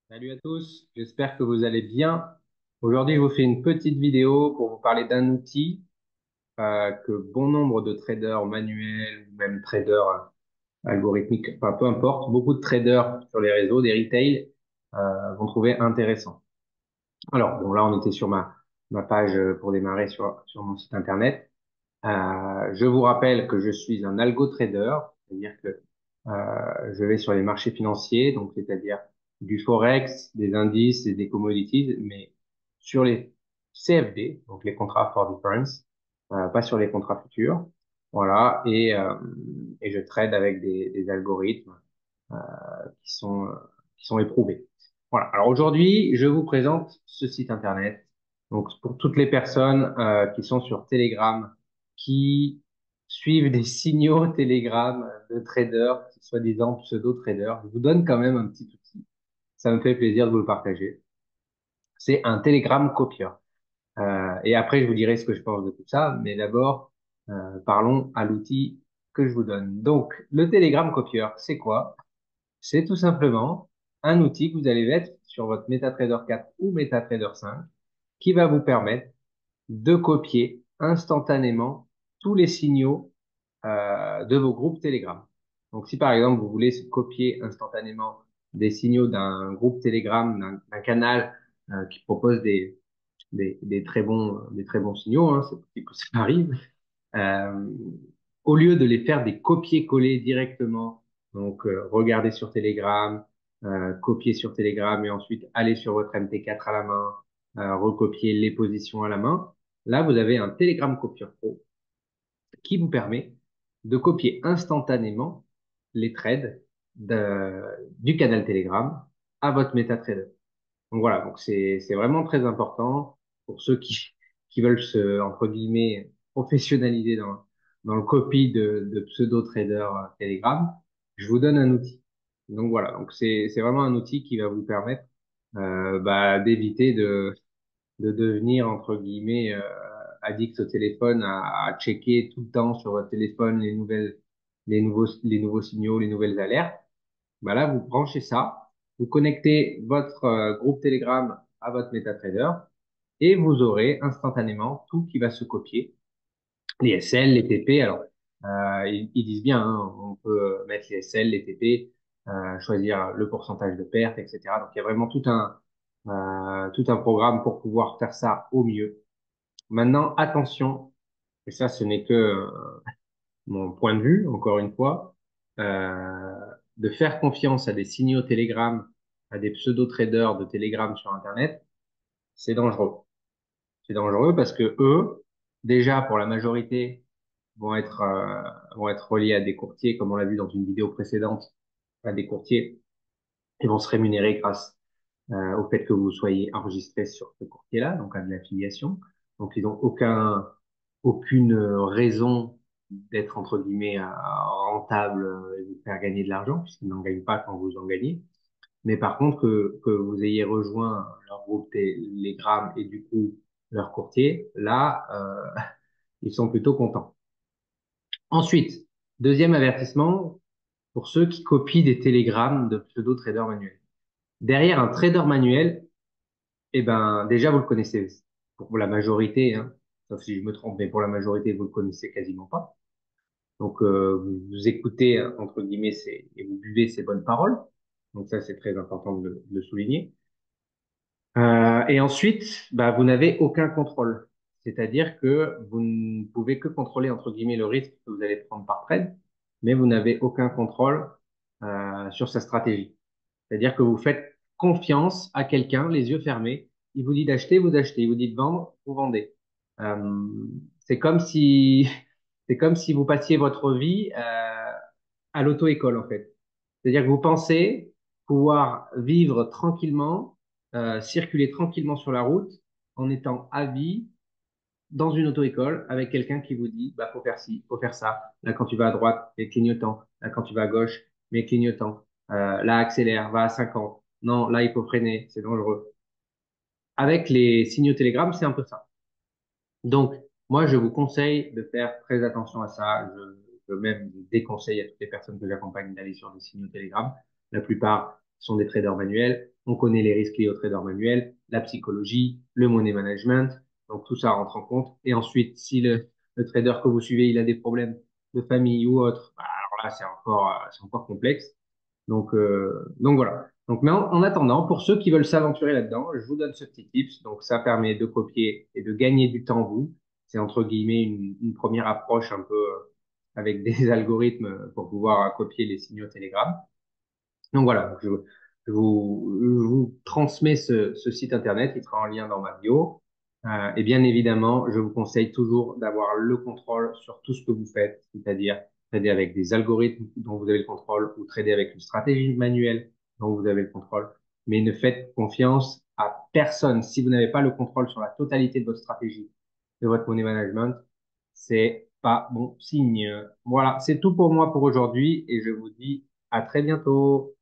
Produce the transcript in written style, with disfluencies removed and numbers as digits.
Salut à tous, j'espère que vous allez bien. Aujourd'hui, je vous fais une petite vidéo pour vous parler d'un outil que bon nombre de traders manuels ou même traders algorithmiques, enfin peu importe, beaucoup de traders sur les réseaux, des retail, vont trouver intéressant. Alors, bon là, on était sur ma page pour démarrer sur mon site internet. Je vous rappelle que je suis un algo trader, c'est-à-dire que je vais sur les marchés financiers, donc c'est-à-dire du forex, des indices et des commodities, mais sur les CFD, donc les contrats for difference, pas sur les contrats futurs. Voilà, et je trade avec des algorithmes euh, qui sont, euh, qui sont éprouvés. Voilà. Alors aujourd'hui, je vous présente ce site internet. Donc pour toutes les personnes qui sont sur Telegram, qui suivent des signaux Telegram de traders, soi-disant pseudo-traders, je vous donne quand même un petit outil. Ça me fait plaisir de vous le partager. C'est un Telegram copieur. Et après, je vous dirai ce que je pense de tout ça. Mais d'abord, parlons à l'outil que je vous donne. Donc, le Telegram copieur, c'est quoi? C'est tout simplement un outil que vous allez mettre sur votre MetaTrader 4 ou MetaTrader 5 qui va vous permettre de copier instantanément tous les signaux de vos groupes Telegram. Donc, si par exemple vous voulez copier instantanément des signaux d'un groupe Telegram, d'un canal qui propose des très bons signaux, hein, c'est possible que ça arrive, euh, au lieu de les faire des copier-coller directement, donc regarder sur Telegram, copier sur Telegram et ensuite aller sur votre MT4 à la main, recopier les positions à la main, là vous avez un Telegram Copier Pro qui vous permet de copier instantanément les trades du canal Telegram à votre MetaTrader. Donc voilà, donc c'est vraiment très important pour ceux qui veulent se, entre guillemets, professionnaliser dans le copy de pseudo-traders Telegram. Je vous donne un outil. Donc voilà, donc c'est vraiment un outil qui va vous permettre d'éviter de devenir, entre guillemets, addict au téléphone, à checker tout le temps sur votre téléphone les nouveaux signaux, les nouvelles alertes. Bah là, vous branchez ça, vous connectez votre groupe Telegram à votre MetaTrader et vous aurez instantanément tout qui va se copier. Les SL, les TP, alors ils disent bien, hein, on peut mettre les SL, les TP, choisir le pourcentage de perte, etc. Donc il y a vraiment tout un programme pour pouvoir faire ça au mieux. Maintenant, attention, et ça ce n'est que mon point de vue, encore une fois, euh, de faire confiance à des signaux Telegram, à des pseudo-traders de Telegram sur Internet, c'est dangereux. C'est dangereux parce que eux, déjà pour la majorité, vont être reliés à des courtiers, comme on l'a vu dans une vidéo précédente, à des courtiers, et vont se rémunérer grâce au fait que vous soyez enregistré sur ce courtier-là, donc à de l'affiliation. Donc ils n'ont aucune raison d'être entre guillemets rentable et de faire gagner de l'argent, puisqu'ils n'en gagnent pas quand vous en gagnez. Mais par contre, que vous ayez rejoint leur groupe Telegram et du coup leur courtier, là, ils sont plutôt contents. Ensuite, deuxième avertissement pour ceux qui copient des télégrammes de pseudo-traders manuels. Derrière un trader manuel, eh ben, déjà, vous le connaissez pour la majorité, hein, sauf si je me trompe, mais pour la majorité, vous le connaissez quasiment pas. Donc, vous écoutez, entre guillemets, et vous buvez ces bonnes paroles. Donc, ça, c'est très important de le souligner. Et ensuite, bah, vous n'avez aucun contrôle. C'est-à-dire que vous ne pouvez que contrôler, entre guillemets, le risque que vous allez prendre par trade, mais vous n'avez aucun contrôle sur sa stratégie. C'est-à-dire que vous faites confiance à quelqu'un, les yeux fermés. Il vous dit d'acheter, vous achetez. Il vous dit de vendre, vous vendez. Euh, c'est comme si, c'est comme si vous passiez votre vie à l'auto-école, en fait. C'est-à-dire que vous pensez pouvoir vivre tranquillement, circuler tranquillement sur la route en étant à vie dans une auto-école avec quelqu'un qui vous dit, bah, faut faire ci, faut faire ça. Là, quand tu vas à droite, les clignotants. Là, quand tu vas à gauche, les clignotants. Là, accélère, va à 50. Non, là, il faut freiner, c'est dangereux. Avec les signaux Telegram, c'est un peu ça. Donc, moi, je vous conseille de faire très attention à ça. Je même déconseille à toutes les personnes que j'accompagne d'aller sur des signaux Telegram. La plupart sont des traders manuels. On connaît les risques liés au trader manuel, la psychologie, le money management. Donc tout ça rentre en compte. Et ensuite, si le trader que vous suivez, il a des problèmes de famille ou autre, bah, alors là, c'est encore complexe. Donc voilà. Donc, mais en attendant, pour ceux qui veulent s'aventurer là-dedans, je vous donne ce petit tips. Donc, ça permet de copier et de gagner du temps, vous. C'est entre guillemets une première approche un peu avec des algorithmes pour pouvoir copier les signaux Telegram. Donc voilà, je vous transmets ce site internet, il sera en lien dans ma bio. Et bien évidemment, je vous conseille toujours d'avoir le contrôle sur tout ce que vous faites, c'est-à-dire trader avec des algorithmes dont vous avez le contrôle ou trader avec une stratégie manuelle dont vous avez le contrôle. Mais ne faites confiance à personne. Si vous n'avez pas le contrôle sur la totalité de votre stratégie, de votre money management, c'est pas bon signe. Voilà, c'est tout pour moi pour aujourd'hui et je vous dis à très bientôt.